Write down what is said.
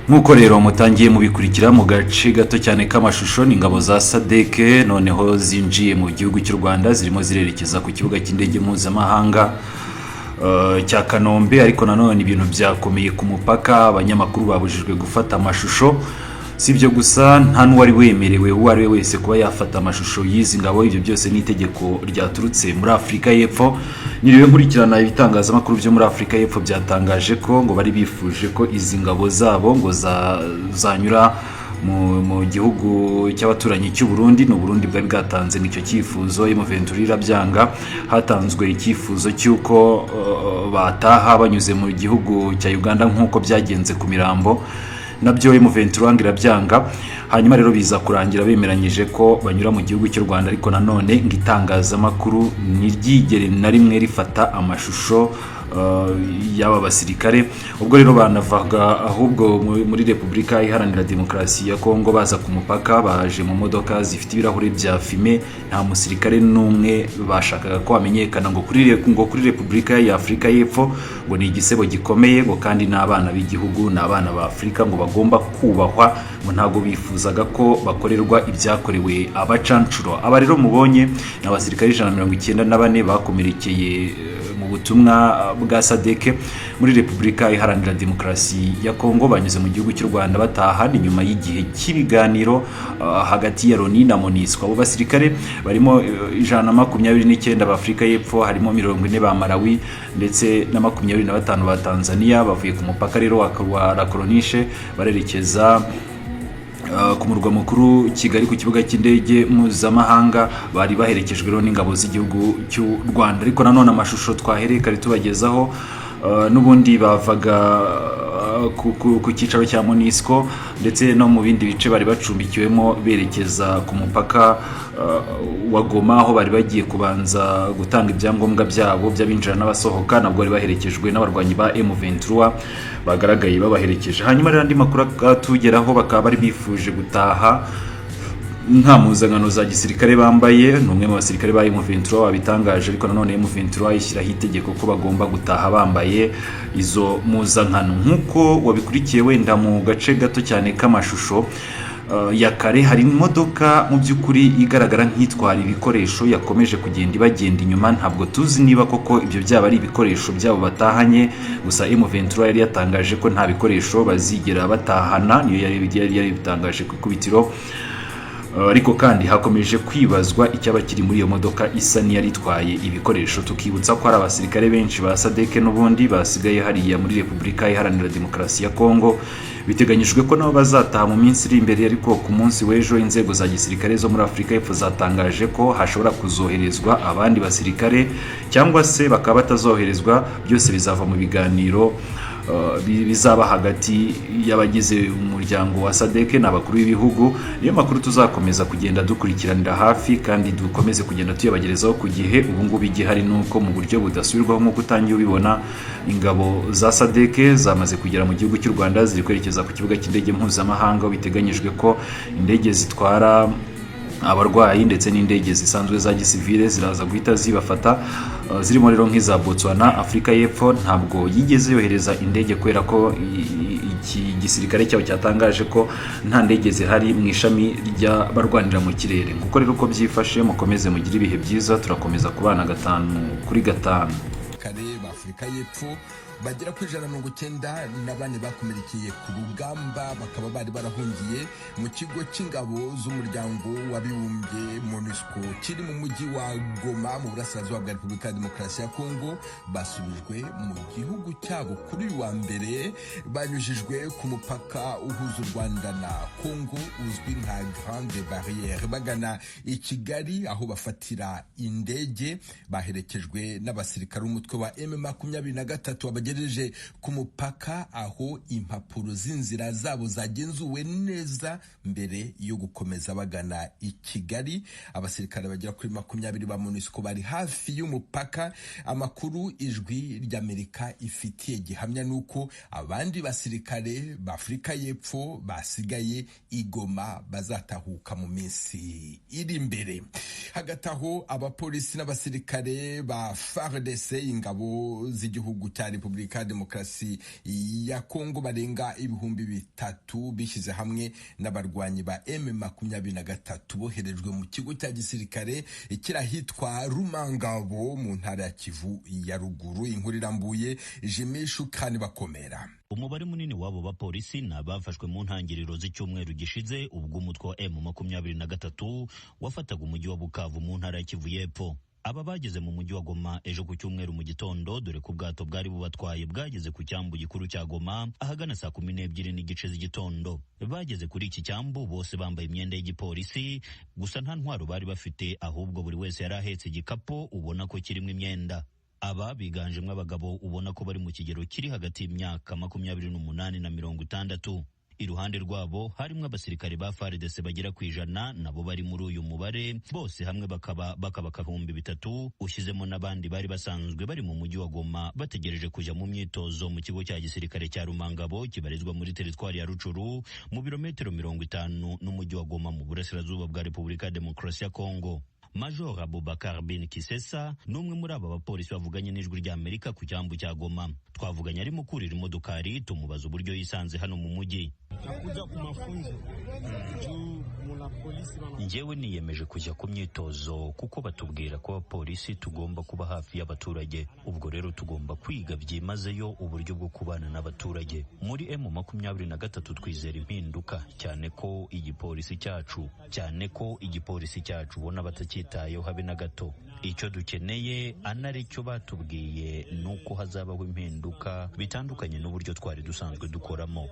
nk'uko rero mutangiye mubikurikira mu gace gato cyane k'amashusho ni ingabo za SADC noneho zinjiye mu gihugu cy'u Rwanda zirimo zirerekeza ku kibuga cy'indege mpuzamahanga cya Kanombe, ariko nanone ibintu byakomeye ku mupaka. Abanyamakuru babujijwe gufata amashusho, sibyo gusa nta n'uwari wemerewe uwo ari we wese kuba yafata amashusho y'izi ngabo. Ibyo byose ni itegeko ryaturutse muri Afurika y'Epfo. Niriwe nkurikirana ibitangazamakuru byo muri Afurika y'Epfo byatangaje ko ngo bari bifuje ko izi ngabo zabo ngo zanyura mu gihugu cy'abaturanyi cy'u Burundi. No Burundi bwari bwatanze n'icyo cyifuzo, M23 irabyanga. Hatanzwe icyifuzo cy'uko bataha banyuze mu gihugu cya Uganda nk'uko byagenze ku Mirambo, nabyo M23 irabyanga. Hanyuma rero biza kurangira bemeranyije ko banyura mu gihugu cy'u Rwanda, ariko nanone ngitangazamakuru niryigere na rimwe rifata amashusho y'aba basirikare. Ubwo rero banavaga ahubwo muri Repubulika Iharanira Demokarasi ya Kongo baza ku mupaka, baje mu modoka zifite ibirahuri bya fime. Nta musirikare n'umwe bashakaga ko amenyekana ngo kuri Repubulika ya Afurika y'Epfo ngo ni igisebo gikomeye, ngo kandi n'abana b'igihugu n'abana ba Afurika ngo bagomba kubahwa, ngo ntago bifuzaga ko bakorerwa ibyakorewe abacancuro. Aba rero mubonye n'abasirikare 194 bakomerekeye mu butumwa bwa SADC muri Repubulika Iharanira Demokarasi ya Kongo, banyuze mu gihugu cy'u Rwanda bataha ni nyuma y'igihe cy'ibiganiro hagati ya Loni na MONUSCO. Abo basirikare barimo 129 ba Afurika y'Epfo, harimo 40 ba Malawi ndetse na 25 ba Tanzania. Bavuye ku mupaka rero wa Rakoronishe barerekeza ku murwa mukuru Kigali ku kibuga cy'indege mpuzamahanga. Bari baherekejwe rero n'ingabo z'igihugu cy'u Rwanda, ariko nanone amashusho twahereye kare tubagezaho n'ubundi bavaga ku cyicaro cya MONUSCO ndetse no mu bindi bice bari bacumbikiwemo berekeza ku mupaka wa Goma, aho bari bagiye kubanza gutanga ibyangombwa byabo by'abinjira n'abasohoka. Nabwo bari baherekejwe n'abarwanyi ba M23 bagaragaye babaherekeje. Hanyuma rero andi makuru atugeraho bakaba bari bifuje gutaha nta muzankano za gisirikare bambaye. N'umwe mu basirikare ba M23 babitangaje, ariko nanone M23 ishyiraho itegeko ko bagomba gutaha bambaye izo muzankano. Nk'uko wabikurikiye wenda mu gace gato cyane k'amashusho ya kare, hari imodoka mu by'ukuri igaragara nk'itwara ibikoresho yakomeje kugenda ibagenda inyuma. Ntabwo tuzi niba koko ibyo byaba ari ibikoresho byabo batahanye, gusa M23 yari yatangaje ko nta bikoresho bazigera batahana, niyo yari bitangaje ku ikubitiro. Ariko kandi hakomeje kwibazwa icyaba kiri muri iyo modoka isa n'iyari itwaye ibikoresho. Tukibutsa ko hari abasirikare benshi ba SADC n'ubundi basigaye hariya muri Repubulika Iharanira Demokarasi ya Kongo. Biteganyijwe ko nabo bazataha mu minsi iri imbere, ariko ku munsi w'ejo inzego za gisirikare zo muri Afurika y'Epfo zatangaje ko hashobora kuzoherezwa abandi basirikare cyangwa se bakaba batazoherezwa. Byose bizava mu biganiro bizaba hagati y'abagize umuryango wa SADC n'abakuru b'ibihugu. Niyo makuru tuzakomeza kugenda dukurikiranira hafi kandi dukomeze kugenda tuyabagerezaho ku gihe. Ubu ngubu igihari nuko mu buryo budasubirwaho nk'uko utangiye ubibona, ingabo za SADC zamaze kugera mu gihugu cy'u Rwanda, ziri kwerekeza ku kibuga cy'indege mpuzamahanga. Biteganyijwe ko indege zitwara abarwayi ndetse n'indege zisanzwe za gisivile ziraza guhita zibafata, zirimo rero nk'iza Botswana. Afurika y'Epfo ntabwo yigeze yohereza indege kubera ko iki gisirikare cyabo cyatangaje ko nta ndege zihari mu ishami ry'abarwanira mu kirere. Kuko rero uko byifashe, mukomeze mugire ibihe byiza. Turakomeza kubana 5 kuri 5. Kare Afurika y'Epfo bagera ku 194 bakomerekeye ku rugamba, bakaba bari barahungiye mu kigo cy'ingabo z'umuryango w'abibumbye MONUSCO kiri mu mujyi wa Goma mu burasirazuba bwa Repubulika ya Demokarasi ya Kongo. Basubijwe mu gihugu cyabo kuri wa mbere, banyujijwe ku mupaka uhuza u Rwanda na Kongo uzwi nka Grande Barriere, bagana i Kigali aho bafatira indege. Baherekejwe n'abasirikare umutwe wa M23 wabagejeje ku mupaka, aho impapuro z'inzira zabo zagenzuwe neza mbere yo gukomeza bagana i Kigali. Abasirikare bagera kuri 20 ba MONUSCO bari hafi y'umupaka. Amakuru ijwi ry'Amerika ifitiye gihamya nuko abandi basirikare ba Afurika y'Epfo basigaye i Goma bazatahuka mu minsi iri imbere. Hagati aho abapolisi n'abasirikare ba FARDC, ingabo z'igihugu cya Repubulika repubulika ya demokarasi ya Kongo barenga 3,000 bishyize hamwe n'abarwanyi ba M23 boherejwe mu kigo cya gisirikare kirahitwa Rumangabo mu ntara ya Kivu ya ruguru. Inkuru irambuye Jimishu kandi bakomera. Umubare munini w'abo bapolisi ni abafashwe mu ntangiriro z'icyumweru gishize ubwo umutwe wa M23 wafataga umujyi wa Bukavu mu ntara ya Kivu y'Epfo. Aba bageze mu mujyi wa Goma ejo ku cyumweru mu gitondo, dore ko ubwato bwari bubatwaye bwageze ku cyambu gikuru cya Goma ahagana saa 12 n'igice z'igitondo. Bageze kuri iki cyambu bose bambaye imyenda y'igipolisi, gusa nta ntwaro bari bafite, ahubwo buri wese yari ahetse igikapu ubona ko kirimo imyenda. Aba biganjemo abagabo ubona ko bari mu kigero kiri hagati y'imyaka 28 na 60. Iruhande rwabo harimo abasirikare ba FARDC bagera ku 100, nabo bari muri uyu mubare, bose hamwe bakaba 3,000, ushyizemo n'abandi bari basanzwe bari mu mujyi wa Goma bategereje kujya mu myitozo mu kigo cya gisirikare cya Rumangabo kibarizwa muri teritwari ya Rucuru mu birometero 50 n'umujyi wa Goma mu burasirazuba bwa Repubulika ya Demokarasi ya Kongo. Major Abubakar bin Kisesa n'umwe muri aba bapolisi bavuganye n'ijwi rya Amerika ku cyambu cya Goma. Twavuganye arimo kurira imodokari, tumubaza uburyo yisanze hano mu mujyi. Njyewe niyemeje kujya ku myitozo kuko batubwira ko abapolisi tugomba kuba hafi y'abaturage, ubwo rero tugomba kwiga byimazeyo uburyo bwo kubana n'abaturage. Muri M23 twizera impinduka, cyane ko igipolisi cyacu ubona batacyitayeho habe na gato. Icyo dukeneye anaricyo batubwiye nuko hazabaho impinduka bitandukanye n'uburyo twari dusanzwe dukoramo.